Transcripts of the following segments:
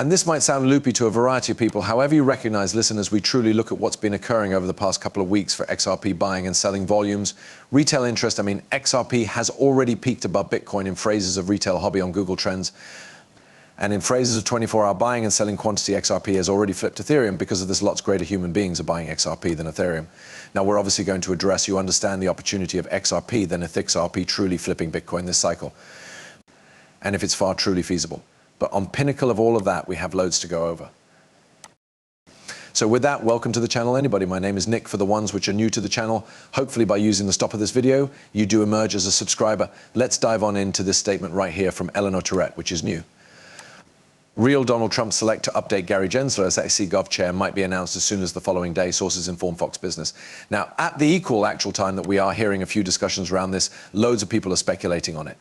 And this might sound loopy to a variety of people. However you recognize, listen, as we truly look at what's been occurring over the past couple of weeks for XRP buying and selling volumes, retail interest, I mean, XRP has already peaked above Bitcoin in phrases of retail hobby on Google Trends. And in phrases of 24-hour buying and selling quantity, XRP has already flipped Ethereum because of this. Lots greater human beings are buying XRP than Ethereum. Now, we're obviously going to address, you understand the opportunity of XRP than XRP truly flipping Bitcoin this cycle, and if it's far truly feasible. But on pinnacle of all of that, we have loads to go over. So with that, welcome to the channel, anybody. My name is Nick. For the ones which are new to the channel, hopefully by using the stop of this video, you do emerge as a subscriber. Let's dive on into this statement right here from Eleanor Tourette, which is new. Real Donald Trump select to update Gary Gensler as SEC Gov chair might be announced as soon as the following day, sources inform Fox Business. Now, at the actual time that we are hearing a few discussions around this, loads of people are speculating on it.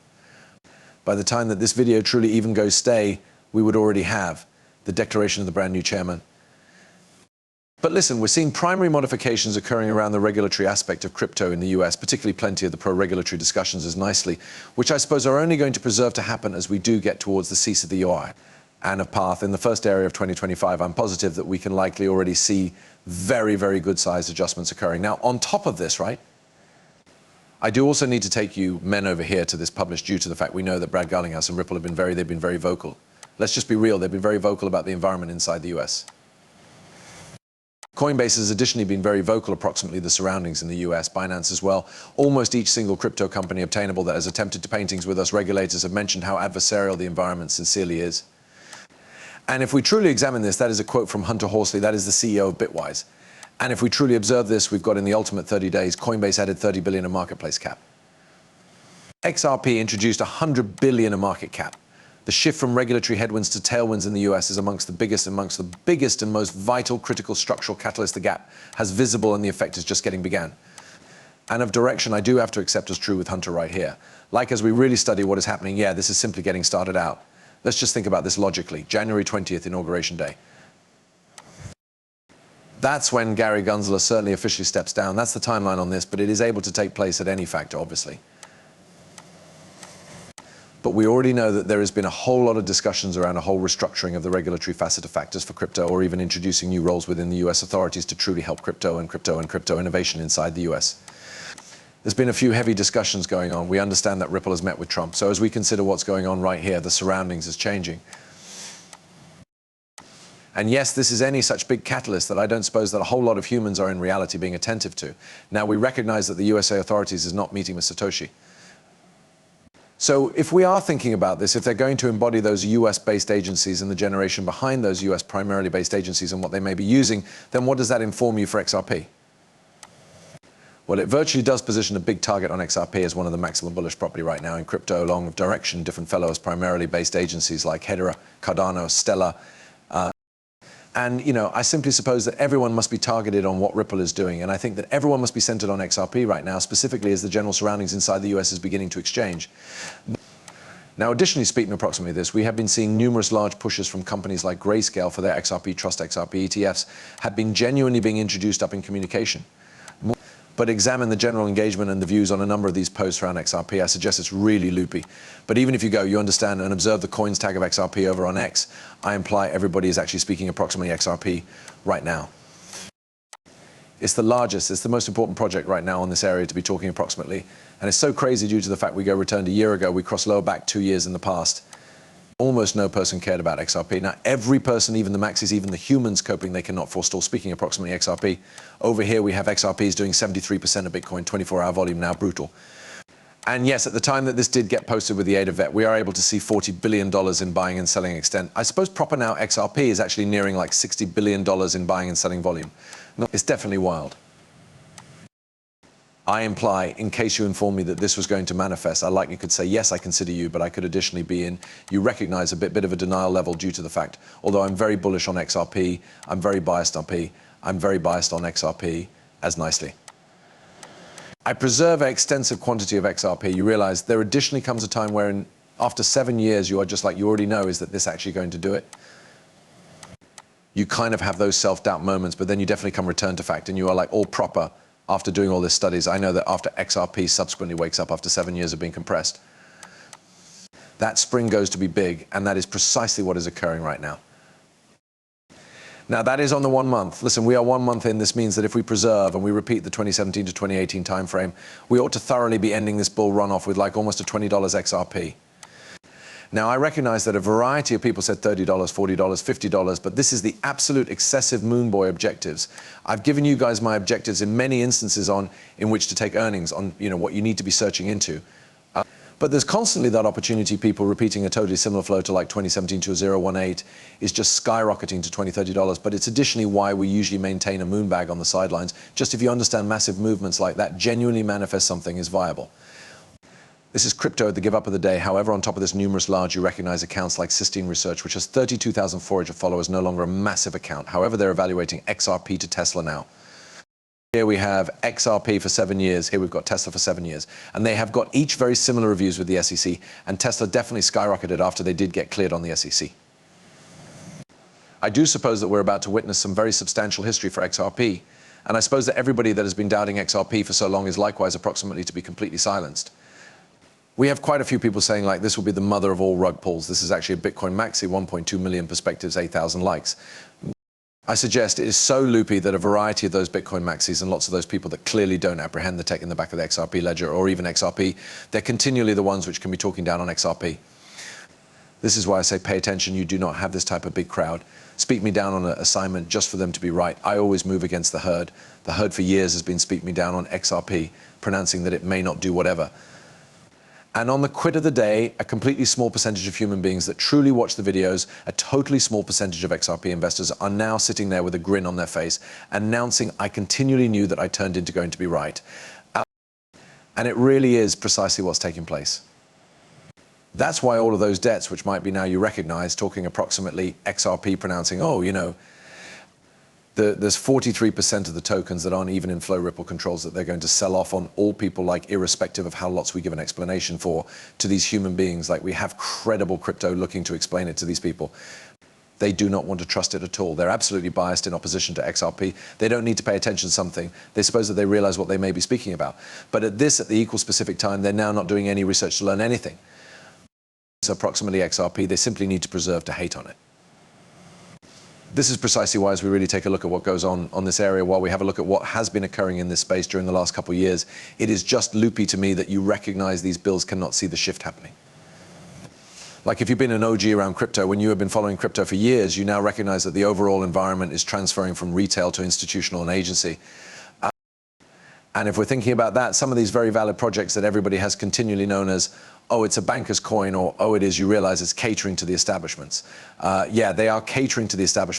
By the time that this video truly even goes stay, we would already have the declaration of the brand new chairman. But listen, we're seeing primary modifications occurring around the regulatory aspect of crypto in the US, particularly plenty of the pro-regulatory discussions as nicely, which I suppose are only going to preserve to happen as we do get towards the cease of the UI and a path. In the first area of 2025, I'm positive that we can likely already see very, very good size adjustments occurring. Now, on top of this, right, I do also need to take you men over here to this published due to the fact we know that Brad Garlinghouse and Ripple have been very vocal. Let's just be real, they've been very vocal about the environment inside the US. Coinbase has additionally been very vocal approximately the surroundings in the US, Binance as well. Almost each single crypto company obtainable that has attempted to paintings with us regulators have mentioned how adversarial the environment sincerely is. And if we truly examine this, that is a quote from Hunter Horsley, that is the CEO of Bitwise. And if we truly observe this, we've got in the ultimate 30 days, Coinbase added 30 billion in marketplace cap. XRP introduced 100 billion in market cap. The shift from regulatory headwinds to tailwinds in the US is amongst the biggest and most vital critical structural catalyst the gap has visible, and the effect is just getting began. And of direction, I do have to accept as true with Hunter right here. Like as we really study what is happening, yeah, this is simply getting started out. Let's just think about this logically. January 20th, Inauguration Day. That's when Gary Gensler certainly officially steps down. That's the timeline on this, but it is able to take place at any factor, obviously. But we already know that there has been a whole lot of discussions around a whole restructuring of the regulatory facet of factors for crypto, or even introducing new roles within the US authorities to truly help crypto and crypto innovation inside the US. There's been a few heavy discussions going on. We understand that Ripple has met with Trump. So as we consider what's going on right here, the surroundings is changing. And yes, this is any such big catalyst that I don't suppose that a whole lot of humans are in reality being attentive to. Now, we recognize that the USA authorities is not meeting with Satoshi. So if we are thinking about this, if they're going to embody those US-based agencies and the generation behind those US primarily based agencies and what they may be using, then what does that inform you for XRP? Well, it virtually does position a big target on XRP as one of the maximum bullish property right now in crypto, along with direction, different fellows, primarily based agencies like Hedera, Cardano, Stellar. And, you know, I simply suppose that everyone must be targeted on what Ripple is doing. And I think that everyone must be centered on XRP right now, specifically as the general surroundings inside the US is beginning to exchange. Now, additionally, speaking approximately this, we have been seeing numerous large pushes from companies like Grayscale for their XRP, Trust XRP ETFs have been genuinely being introduced up in communication. But examine the general engagement and the views on a number of these posts around XRP. I suggest it's really loopy. But even if you go, you understand and observe the coins tag of XRP over on X, I imply everybody is actually speaking approximately XRP right now. It's the largest, it's the most important project right now on this area to be talking approximately. And it's so crazy due to the fact we returned a year ago, we crossed lower back 2 years in the past. Almost no person cared about XRP. Now, every person, even the maxis, even the humans coping, they cannot forestall speaking approximately XRP. Over here, we have XRPs doing 73% of Bitcoin, 24-hour volume now, brutal. And yes, at the time that this did get posted with the aid of VET, we are able to see $40 billion in buying and selling extent. I suppose proper now XRP is actually nearing like $60 billion in buying and selling volume. It's definitely wild. I imply, in case you inform me that this was going to manifest, I likely could say, yes, I consider you, but I could additionally be in, you recognize a bit of a denial level due to the fact, although I'm very bullish on XRP, I'm very biased on P, I'm very biased on XRP as nicely. I preserve an extensive quantity of XRP. You realize there additionally comes a time where after 7 years, you are just like, you already know, is that this actually going to do it? You kind of have those self-doubt moments, but then you definitely come return to fact and you are like all proper. After doing all these studies, I know that after XRP subsequently wakes up after 7 years of being compressed, that spring goes to be big, and that is precisely what is occurring right now. Now that is on the 1 month. Listen, we are 1 month in. This means that if we preserve and we repeat the 2017 to 2018 timeframe, we ought to thoroughly be ending this bull runoff with like almost a $20 XRP. Now, I recognize that a variety of people said $30, $40, $50, but this is the absolute excessive moon boy objectives. I've given you guys my objectives in many instances in which to take earnings on what you need to be searching into. But there's constantly that opportunity, people repeating a totally similar flow to like 2017 to 018 is just skyrocketing to $20, $30. But it's additionally why we usually maintain a moon bag on the sidelines. Just if you understand massive movements like that, genuinely manifest something is viable. This is crypto at the give up of the day. However, on top of this numerous large, you recognize accounts like Sistine Research, which has 32,000 Forager followers, no longer a massive account. However, they're evaluating XRP to Tesla now. Here we have XRP for 7 years. Here we've got Tesla for 7 years. And they have got each very similar reviews with the SEC. And Tesla definitely skyrocketed after they did get cleared on the SEC. I do suppose that we're about to witness some very substantial history for XRP. And I suppose that everybody that has been doubting XRP for so long is likewise approximately to be completely silenced. We have quite a few people saying like this will be the mother of all rug pulls. This is actually a Bitcoin maxi, 1.2 million perspectives, 8,000 likes. I suggest it is so loopy that a variety of those Bitcoin maxis and lots of those people that clearly don't apprehend the tech in the back of the XRP ledger or even XRP, they're continually the ones which can be talking down on XRP. This is why I say pay attention. You do not have this type of big crowd. Speak me down on an assignment just for them to be right. I always move against the herd. The herd for years has been speak me down on XRP, pronouncing that it may not do whatever. And on the quid of the day, a completely small percentage of human beings that truly watch the videos, a totally small percentage of XRP investors are now sitting there with a grin on their face, announcing, I continually knew that I turned into going to be right. And it really is precisely what's taking place. That's why all of those debts, which might be now you recognize, talking approximately XRP, pronouncing, oh, there's 43% of the tokens that aren't even in flow ripple controls that they're going to sell off on all people, like irrespective of how lots we give an explanation for to these human beings. Like we have credible crypto looking to explain it to these people. They do not want to trust it at all. They're absolutely biased in opposition to XRP. They don't need to pay attention to something. They suppose that they realize what they may be speaking about. But at the equal specific time, they're now not doing any research to learn anything. So approximately XRP, they simply need to preserve to hate on it. This is precisely why, as we really take a look at what goes on this area, while we have a look at what has been occurring in this space during the last couple of years, it is just loopy to me that you recognize these bills cannot see the shift happening. Like if you've been an OG around crypto, when you have been following crypto for years, you now recognize that the overall environment is transferring from retail to institutional and agency. And if we're thinking about that, some of these very valid projects that everybody has continually known as, oh, it's a banker's coin, or oh, it is, you realize it's catering to the establishments. Yeah, they are catering to the establishment.